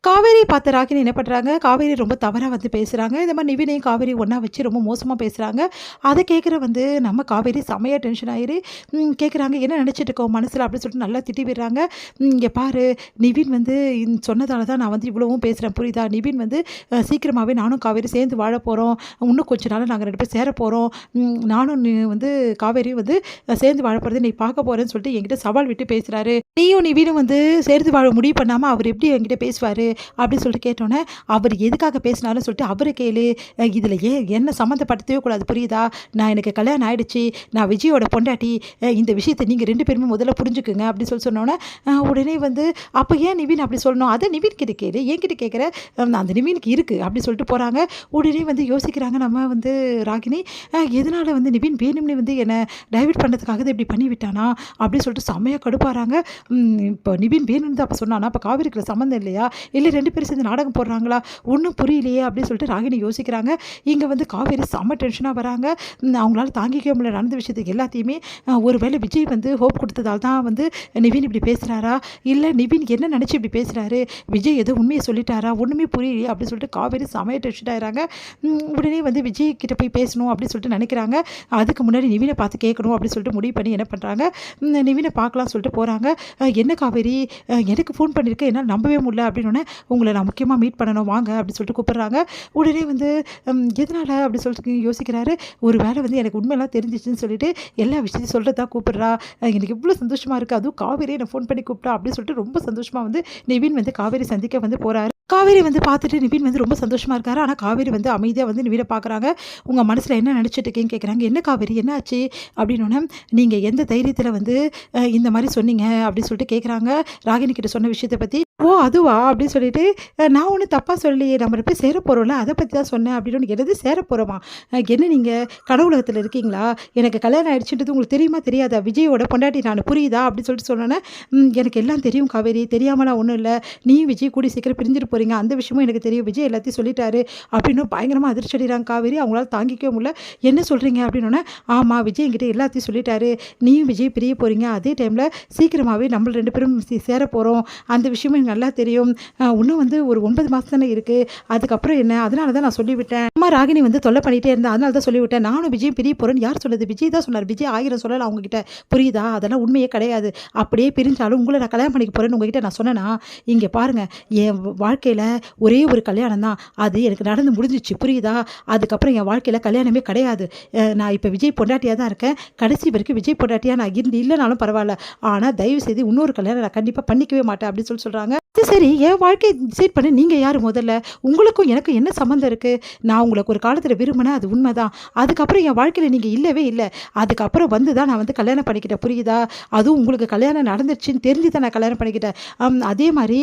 காவேரி பார்த்த ராகினி என்ன பண்ணுறாங்க, காவேரி ரொம்ப தவறா வந்து பேசுகிறாங்க. இந்த மாதிரி நிவினையும் காவேரி ஒன்றா வச்சு ரொம்ப மோசமாக பேசுகிறாங்க. அதை கேட்குற வந்து நம்ம காவேரி செமையா டென்ஷன் ஆயிரு கேட்குறாங்க, என்ன நினச்சிட்டு இருக்கோம் மனசில் அப்படின்னு சொல்லிட்டு நல்லா திட்டி விடுறாங்க. இங்கே பாரு, நிவின் வந்து சொன்னதால தான் நான் வந்து இவ்வளவும் பேசுகிறேன், புரியுதா? நிவின் வந்து சீக்கிரமாகவே நானும் காவேரி சேர்ந்து வாழ போகிறோம், இன்னும் கொஞ்ச நாள் நாங்கள் 2 பேரும் சேர போகிறோம், நானும் வந்து காவேரியும் வந்து சேர்ந்து வாழ போகிறது நீ பார்க்க போகிறேன்னு சொல்லிட்டு என்கிட்ட சவால் விட்டு பேசுகிறாரு. நீயும் நிவினும் வந்து சேர்ந்து வாழ முடிவு பண்ணாமல் அவர் எப்படி என்கிட்ட பேசுவார் அப்படின்னு சொல்லிட்டு கேட்டோன்னே, அவர் எதுக்காக பேசினாலும் சொல்லிட்டு அவரை கேளு, இதில் என்ன சம்மந்தப்படுத்தவே கூடாது, புரியுதா? எனக்கு கல்யாணம் ஆகிடுச்சு, நான் விஜயோட பொண்டாட்டி, இந்த விஷயத்தை நீங்கள் 2 பேருமே முதல்ல புரிஞ்சுக்குங்க அப்படின்னு சொன்னோன்னே, உடனே வந்து அப்போ ஏன் நிவின் அப்படி சொல்லணும், அதை நிவின் கிட்ட கேளு, என்கிட்ட கேட்குற, அந்த நிவினுக்கு இருக்குது அப்படின்னு சொல்லிட்டு போகிறாங்க. உடனே வந்து யோசிக்கிறாங்க நம்ம வந்து ராகினி, எதனால் வந்து நிவின் வேணும்னு வந்து என்னை டைவர்ட் பண்ணுறதுக்காக தான் இப்படி பண்ணி விட்டானா அப்படின்னு சொல்லிட்டு செம்மையாக கடுப்பாகிறாங்க. இப்போ நிவின் வேணும்னு தான் அப்போ சொன்னானா, அப்போ காவிரிக்கு சம்மந்தம் இல்லையா, இல்லை 2 பேரும் சேர்ந்து நாடகம் போடுறாங்களா, ஒன்றும் புரியலையே அப்படின்னு சொல்லிட்டு ராகினி யோசிக்கிறாங்க. இங்கே வந்து காவேரி செம்ம டென்ஷனாக வராங்க. அவங்களால தாங்கிக்க முடியல நடந்த விஷயத்துக்கு எல்லாத்தையுமே. ஒருவேளை விஜய் வந்து ஹோப் கொடுத்ததால் தான் வந்து நிவின் இப்படி பேசுகிறாரா, இல்லை நிவின் என்ன நினச்சி இப்படி பேசுகிறாரு, விஜய் ஏதோ உண்மையை சொல்லிட்டாரா, ஒன்றுமே புரியலையே அப்படின்னு சொல்லிட்டு காவேரி செமையாக டென்ஷன் ஆகிறாங்க. உடனே வந்து விஜய் கிட்ட போய் பேசணும் அப்படின்னு சொல்லிட்டு நினைக்கிறாங்க. அதுக்கு முன்னாடி நிவினை பார்த்து கேட்கணும் அப்படின்னு சொல்லிட்டு முடிவு பண்ணி என்ன பண்ணுறாங்க, நிவினை பார்க்கலாம் சொல்லிட்டு போகிறாங்க. என்ன காவேரி, எனக்கு ஃபோன் பண்ணியிருக்கேன், என்னால் நம்பவே முடியல அப்படின்னோடனே, உங்களை நான் முக்கியமாக மீட் பண்ணணும் வாங்க அப்படின்னு சொல்லிட்டு கூப்பிட்றாங்க. உடனே வந்து எதனால் அப்படி சொல்லிட்டு யோசிக்கிறாரு. ஒரு வேளை வந்து எனக்கு உண்மையெல்லாம் தெரிஞ்சிச்சுன்னு சொல்லிட்டு எல்லா விஷயத்தையும் சொல்லிட்டு தான் கூப்பிட்றா, எனக்கு இவ்வளோ சந்தோஷமாக இருக்குது, அதுவும் காவேரி என்னை ஃபோன் பண்ணி கூப்பிட்டா அப்படின்னு சொல்லிட்டு ரொம்ப சந்தோஷமாக வந்து நிவின் வந்து காவேரி சந்திக்க வந்து போகிறாரு. காவேரி வந்து பார்த்துட்டு நிவின் வந்து ரொம்ப சந்தோஷமாக இருக்காரு. ஆனால் காவேரி வந்து அமைதியாக வந்து நிவினை பார்க்குறாங்க. உங்கள் மனசில் என்ன நினச்சிட்டு இருக்கேன்னு கேட்குறாங்க. என்ன காவேரி என்ன ஆச்சு அப்படின்னோடனே, நீங்கள் எந்த தைரியத்தில் வந்து இந்த மாதிரி சொன்னீங்க அப்படின்னு சொல்லிட்டு கேட்குறாங்க. ராகினி கிட்ட சொன்ன விஷயத்தை பற்றி. ஓ அதுவா அப்படின்னு சொல்லிட்டு, நான் ஒன்றும் தப்பாக சொல்லலையே, நம்ம போய் சேர போகிறோம்ல அதை பற்றி தான் சொன்னேன் அப்படின்னு. எனது சேர போகிறோமா, என்ன நீங்கள் கடவுளகத்தில் இருக்கீங்களா, எனக்கு கல்யாணம் ஆகிடுச்சுன்றது உங்களுக்கு தெரியுமா தெரியாதா, விஜயோட பொண்டாட்டி நான், புரியுதா அப்படின்னு சொல்லிட்டு சொன்னோன்னே, எனக்கு எல்லாம் தெரியும் காவேரி, தெரியாமலாம் ஒன்றும் இல்லை, நீயும் விஜய் கூடி சீக்கிரம் பிரிஞ்சுட்டு போகிறீங்க, அந்த விஷயமும் எனக்கு தெரியும், விஜய் எல்லாத்தையும் சொல்லிட்டாரு அப்படின்னு பயங்கரமாக அதிர்ச்சி அடைகிறாங்க காவேரி. அவங்களால தாங்கிக்கவே முடியல. என்ன சொல்கிறீங்க அப்படின்னோடனே, ஆமாம் விஜய் என்கிட்ட எல்லாத்தையும் சொல்லிட்டாரு, நீயும் விஜய் பிரிய போகிறீங்க, அதே டைமில் சீக்கிரமாகவே நம்ம 2 பேரும் சேர போகிறோம், அந்த விஷயமும் எனக்கு நல்லா தெரியும், இன்னும் வந்து ஒரு 9 மாதம் தானே இருக்குது, அதுக்கப்புறம் என்ன, அதனால தான் நான் சொல்லிவிட்டேன், அம்மா ராகினி வந்து தொல்லை பண்ணிகிட்டே இருந்தேன், அதனால தான் சொல்லிவிட்டேன், நானும் விஜய் பிரிய போகிறேன்னு யார் சொல்லுது, விஜய் தான் சொன்னார், விஜய் 1000 சொல்லலை அவங்ககிட்ட, புரியுதா? அதெல்லாம் உண்மையே கிடையாது, அப்படியே பிரிஞ்சாலும் உங்களை நான் கல்யாணம் பண்ணிக்க போகிறேன்னு உங்ககிட்ட நான் சொன்னேன்னா, இங்கே பாருங்கள், என் வாழ்க்கையில் ஒரே ஒரு கல்யாணம் தான், அது எனக்கு நடந்து முடிஞ்சிச்சு, புரியுதா? அதுக்கப்புறம் என் வாழ்க்கையில் கல்யாணமே கிடையாது, நான் இப்போ விஜய் பொண்டாட்டியாக தான் இருக்கேன், கடைசி வரைக்கும் விஜய் பொண்டாட்டியாக நான் இல்லைனாலும் பரவாயில்ல, ஆனால் தயவு செய்து இன்னொரு கல்யாணம் நான் கண்டிப்பாக பண்ணிக்கவே மாட்டேன் அப்படின்னு சொல்கிறாங்க. சரி, என் வாழ்க்கையை டிசைட் பண்ணி நீங்கள் யார் முதல்ல, உங்களுக்கும் எனக்கும் என்ன சம்மந்தம் இருக்குது, நான் உங்களுக்கு ஒரு காலத்தில் விரும்பினேன், அது உண்மை தான், அதுக்கப்புறம் என் வாழ்க்கையில் நீங்கள் இல்லவே இல்லை, அதுக்கப்புறம் வந்து தான் நான் வந்து கல்யாணம் பண்ணிக்கிட்டேன், புரியுதா? அதுவும் உங்களுக்கு கல்யாணம் நடந்துச்சுன்னு தெரிஞ்சு தான் நான் கல்யாணம் பண்ணிக்கிட்டேன், அதே மாதிரி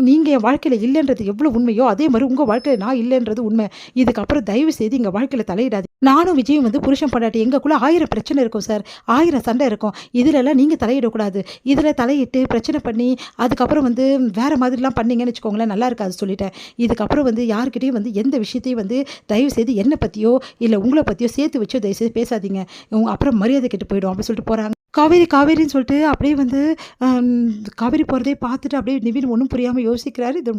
நீங்கள் என் வாழ்க்கையில் இல்லைன்றது எவ்வளோ உண்மையோ அதே மாதிரி உங்கள் வாழ்க்கையில் நான் இல்லைன்றது உண்மை, இதுக்கப்புறம் தயவு செய்து எங்கள் வாழ்க்கையில் தலையிடாது, நானும் விஜயும் வந்து புருஷன் பொண்டாட்டி, எங்களுக்குள்ள 1000 பிரச்சனை இருக்கும் சார், 1000 சண்டை இருக்கும், இதிலெல்லாம் நீங்கள் தலையிடக்கூடாது, இதில் தலையிட்டு பிரச்சனை பண்ணி அதுக்கப்புறம் வந்து வேறு மாதிரிலாம் பண்ணீங்கன்னு வச்சுக்கோங்களேன், நல்லா இருக்காது சொல்லிட்டேன், இதுக்கப்புறம் வந்து யாருக்கிட்டையும் வந்து எந்த விஷயத்தையும் வந்து தயவு செய்து என்னை பற்றியோ இல்லை உங்களை பற்றியோ சேர்த்து வச்சோ தயவு செய்து பேசாதீங்க, அப்புறம் மரியாதை கெட்டு போயிடும் அப்படின்னு சொல்லிட்டு போகிறாங்க. காவேரின்னு சொல்லிட்டு அப்படியே வந்து காவேரி போகிறதே பார்த்துட்டு அப்படியே நிவின் ஒன்றும் புரியாமல் யோசிக்கிறாரு. இது